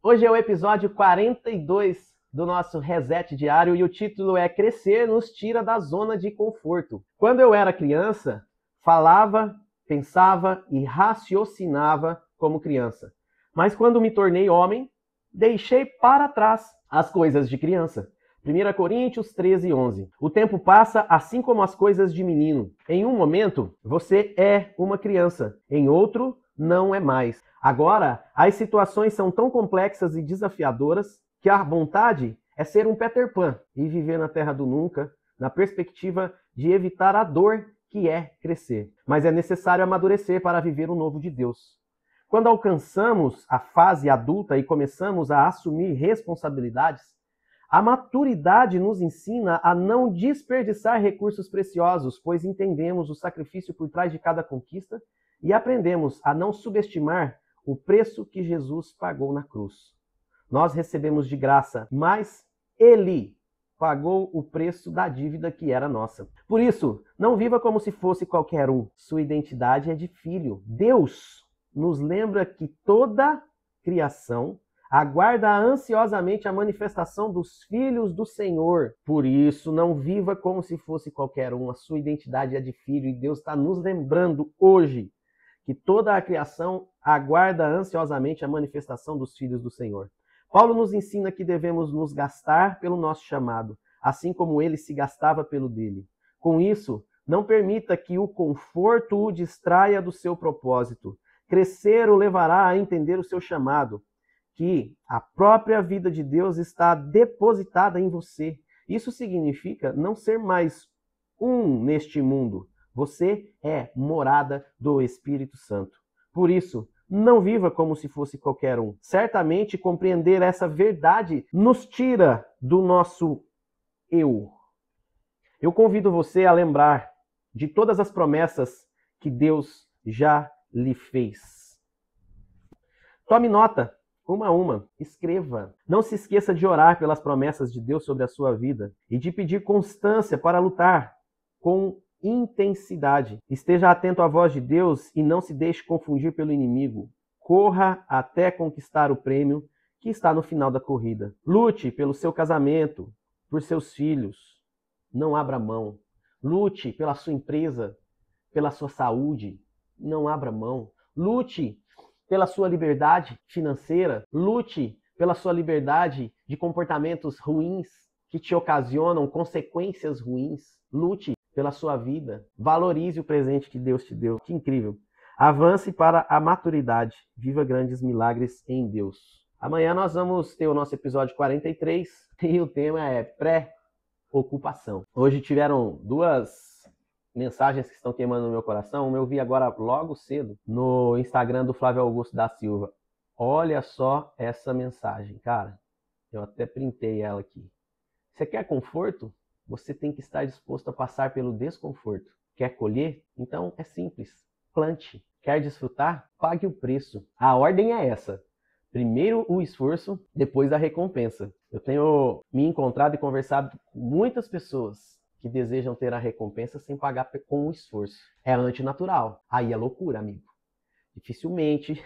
Hoje é o episódio 42 do nosso Reset Diário e o título é Crescer nos tira da zona de conforto. Quando eu era criança, falava, pensava e raciocinava como criança. Mas quando me tornei homem, deixei para trás as coisas de criança. 1 Coríntios 13:11. O tempo passa assim como as coisas de menino. Em um momento, você é uma criança. Em outro, não é mais. Agora, as situações são tão complexas e desafiadoras que a vontade é ser um Peter Pan e viver na terra do nunca, na perspectiva de evitar a dor que é crescer. Mas é necessário amadurecer para viver o novo de Deus. Quando alcançamos a fase adulta e começamos a assumir responsabilidades, a maturidade nos ensina a não desperdiçar recursos preciosos, pois entendemos o sacrifício por trás de cada conquista e aprendemos a não subestimar o preço que Jesus pagou na cruz. Nós recebemos de graça, mas Ele pagou o preço da dívida que era nossa. Por isso, não viva como se fosse qualquer um. Sua identidade é de filho. Deus nos lembra que toda criação aguarda ansiosamente a manifestação dos filhos do Senhor. Por isso, não viva como se fosse qualquer um. A sua identidade é de filho e Deus está nos lembrando hoje que toda a criação aguarda ansiosamente a manifestação dos filhos do Senhor. Paulo nos ensina que devemos nos gastar pelo nosso chamado, assim como ele se gastava pelo dele. Com isso, não permita que o conforto o distraia do seu propósito. Crescer o levará a entender o seu chamado, que a própria vida de Deus está depositada em você. Isso significa não ser mais um neste mundo. Você é morada do Espírito Santo. Por isso, não viva como se fosse qualquer um. Certamente, compreender essa verdade nos tira do nosso eu. Eu convido você a lembrar de todas as promessas que Deus já lhe fez. Tome nota. Uma a uma, escreva. Não se esqueça de orar pelas promessas de Deus sobre a sua vida e de pedir constância para lutar com intensidade. Esteja atento à voz de Deus e não se deixe confundir pelo inimigo. Corra até conquistar o prêmio que está no final da corrida. Lute pelo seu casamento, por seus filhos. Não abra mão. Lute pela sua empresa, pela sua saúde. Não abra mão. Lute pela sua liberdade financeira, lute pela sua liberdade de comportamentos ruins que te ocasionam consequências ruins. Lute pela sua vida, valorize o presente que Deus te deu. Que incrível! Avance para a maturidade, viva grandes milagres em Deus. Amanhã nós vamos ter o nosso episódio 43 e o tema é pré-ocupação. Hoje tiveram duas mensagens que estão queimando no meu coração. Eu vi agora logo cedo no Instagram do Flávio Augusto da Silva. Olha só essa mensagem, cara. Eu até printei ela aqui. Você quer conforto? Você tem que estar disposto a passar pelo desconforto. Quer colher? Então é simples. Plante. Quer desfrutar? Pague o preço. A ordem é essa. Primeiro o esforço, depois a recompensa. Eu tenho me encontrado e conversado com muitas pessoas que desejam ter a recompensa sem pagar com o esforço. É antinatural. Aí é loucura, amigo. Dificilmente,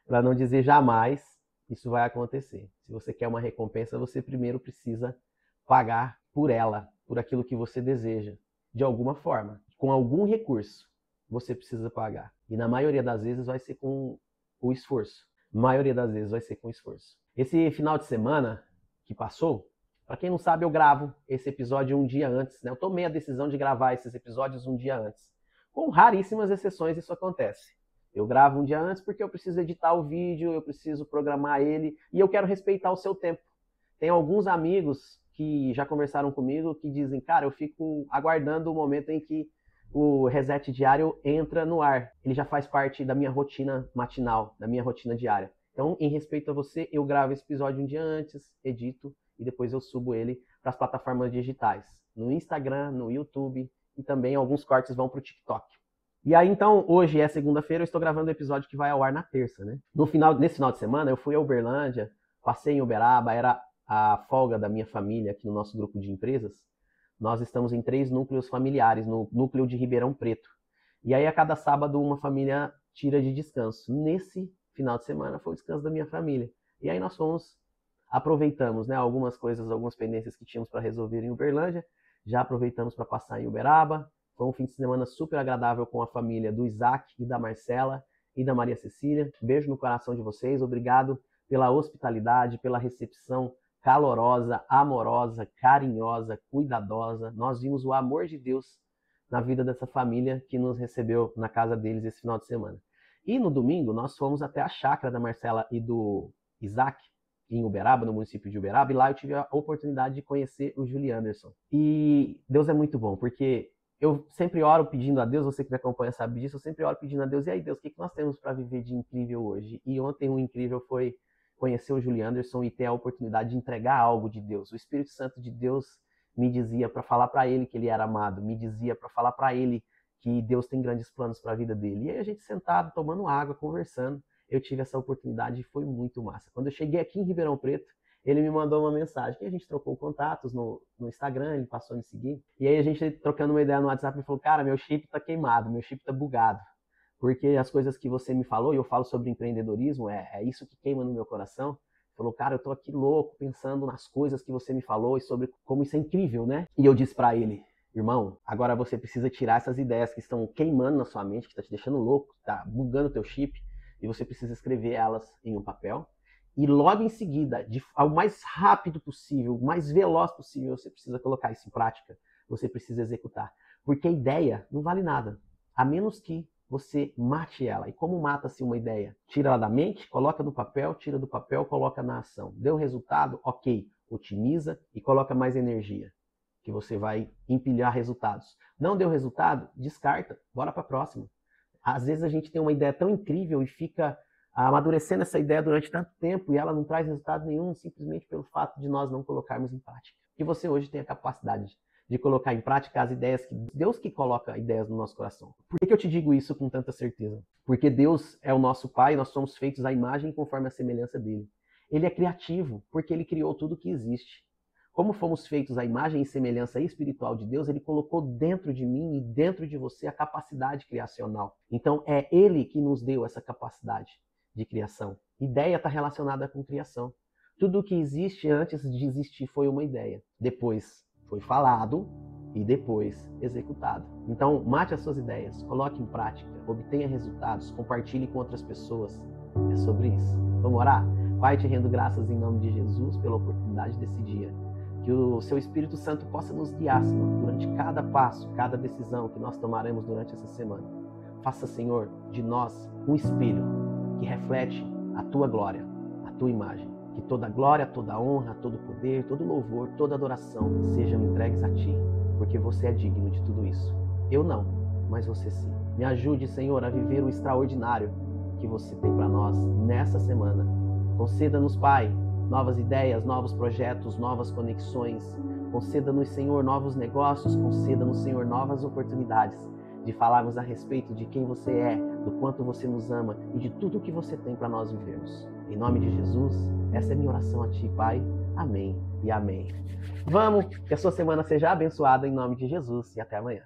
para não dizer jamais, isso vai acontecer. Se você quer uma recompensa, você primeiro precisa pagar por ela, por aquilo que você deseja. De alguma forma, com algum recurso, você precisa pagar. E na maioria das vezes vai ser com o esforço. Maioria das vezes vai ser com esforço. Esse final de semana que passou, para quem não sabe, eu gravo esse episódio um dia antes, né? Eu tomei a decisão de gravar esses episódios um dia antes. Com raríssimas exceções isso acontece. Eu gravo um dia antes porque eu preciso editar o vídeo, eu preciso programar ele e eu quero respeitar o seu tempo. Tem alguns amigos que já conversaram comigo que dizem, cara, eu fico aguardando o momento em que o Reset Diário entra no ar. Ele já faz parte da minha rotina matinal, da minha rotina diária. Então, em respeito a você, eu gravo esse episódio um dia antes, edito, e depois eu subo ele para as plataformas digitais, no Instagram, no YouTube e também alguns cortes vão para o TikTok. E aí então, hoje é segunda-feira, eu estou gravando o episódio que vai ao ar na terça, né? Nesse final de semana eu fui a Uberlândia, passei em Uberaba, era a folga da minha família aqui no nosso grupo de empresas. Nós estamos em 3 núcleos familiares, no núcleo de Ribeirão Preto. E aí a cada sábado uma família tira de descanso. Nesse final de semana foi o descanso da minha família. E aí nós aproveitamos, né, algumas coisas, algumas pendências que tínhamos para resolver em Uberlândia, já aproveitamos para passar em Uberaba. Foi um fim de semana super agradável com a família do Isaac e da Marcela e da Maria Cecília. Beijo no coração de vocês, obrigado pela hospitalidade, pela recepção calorosa, amorosa, carinhosa, cuidadosa. Nós vimos o amor de Deus na vida dessa família que nos recebeu na casa deles esse final de semana. E no domingo nós fomos até a chácara da Marcela e do Isaac, em Uberaba, no município de Uberaba, e lá eu tive a oportunidade de conhecer o Julie Anderson. E Deus é muito bom, porque eu sempre oro pedindo a Deus, você que me acompanha sabe disso, eu sempre oro pedindo a Deus, e aí Deus, o que nós temos para viver de incrível hoje? E ontem o incrível foi conhecer o Julie Anderson e ter a oportunidade de entregar algo de Deus. O Espírito Santo de Deus me dizia para falar para ele que ele era amado, me dizia para falar para ele que Deus tem grandes planos para a vida dele. E aí a gente sentado, tomando água, conversando, eu tive essa oportunidade e foi muito massa. Quando eu cheguei aqui em Ribeirão Preto, ele me mandou uma mensagem, e a gente trocou contatos no Instagram, ele passou a me seguir, e aí a gente trocando uma ideia no WhatsApp, ele falou, cara, meu chip tá queimado, meu chip tá bugado, porque as coisas que você me falou, e eu falo sobre empreendedorismo, é isso que queima no meu coração. Ele falou, cara, eu tô aqui louco, pensando nas coisas que você me falou e sobre como isso é incrível, né? E eu disse para ele, irmão, agora você precisa tirar essas ideias que estão queimando na sua mente, que tá te deixando louco, tá bugando o teu chip, e você precisa escrever elas em um papel. E logo em seguida, ao mais rápido possível, o mais veloz possível, você precisa colocar isso em prática. Você precisa executar. Porque a ideia não vale nada, a menos que você mate ela. E como mata-se uma ideia? Tira ela da mente, coloca no papel, tira do papel, coloca na ação. Deu resultado? Ok. Otimiza e coloca mais energia, que você vai empilhar resultados. Não deu resultado? Descarta. Bora para a próxima. Às vezes a gente tem uma ideia tão incrível e fica amadurecendo essa ideia durante tanto tempo e ela não traz resultado nenhum simplesmente pelo fato de nós não colocarmos em prática. E você hoje tem a capacidade de colocar em prática as ideias que Deus que coloca ideias no nosso coração. Por que eu te digo isso com tanta certeza? Porque Deus é o nosso Pai, nós somos feitos à imagem conforme a semelhança dele. Ele é criativo porque ele criou tudo que existe. Como fomos feitos à imagem e semelhança espiritual de Deus, ele colocou dentro de mim e dentro de você a capacidade criacional. Então é ele que nos deu essa capacidade de criação. Ideia está relacionada com criação. Tudo o que existe antes de existir foi uma ideia. Depois foi falado e depois executado. Então mate as suas ideias, coloque em prática, obtenha resultados, compartilhe com outras pessoas. É sobre isso. Vamos orar? Pai, te rendo graças em nome de Jesus pela oportunidade desse dia. Que o seu Espírito Santo possa nos guiar, Senhor, durante cada passo, cada decisão que nós tomaremos durante essa semana. Faça, Senhor, de nós um espelho que reflete a tua glória, a tua imagem. Que toda glória, toda honra, todo poder, todo louvor, toda adoração sejam entregues a ti, porque você é digno de tudo isso. Eu não, mas você sim. Me ajude, Senhor, a viver o extraordinário que você tem para nós nessa semana. Conceda-nos, Pai, novas ideias, novos projetos, novas conexões. Conceda-nos, Senhor, novos negócios. Conceda-nos, Senhor, novas oportunidades de falarmos a respeito de quem você é, do quanto você nos ama e de tudo o que você tem para nós vivermos. Em nome de Jesus, essa é minha oração a ti, Pai. Amém e amém. Vamos, que a sua semana seja abençoada em nome de Jesus e até amanhã.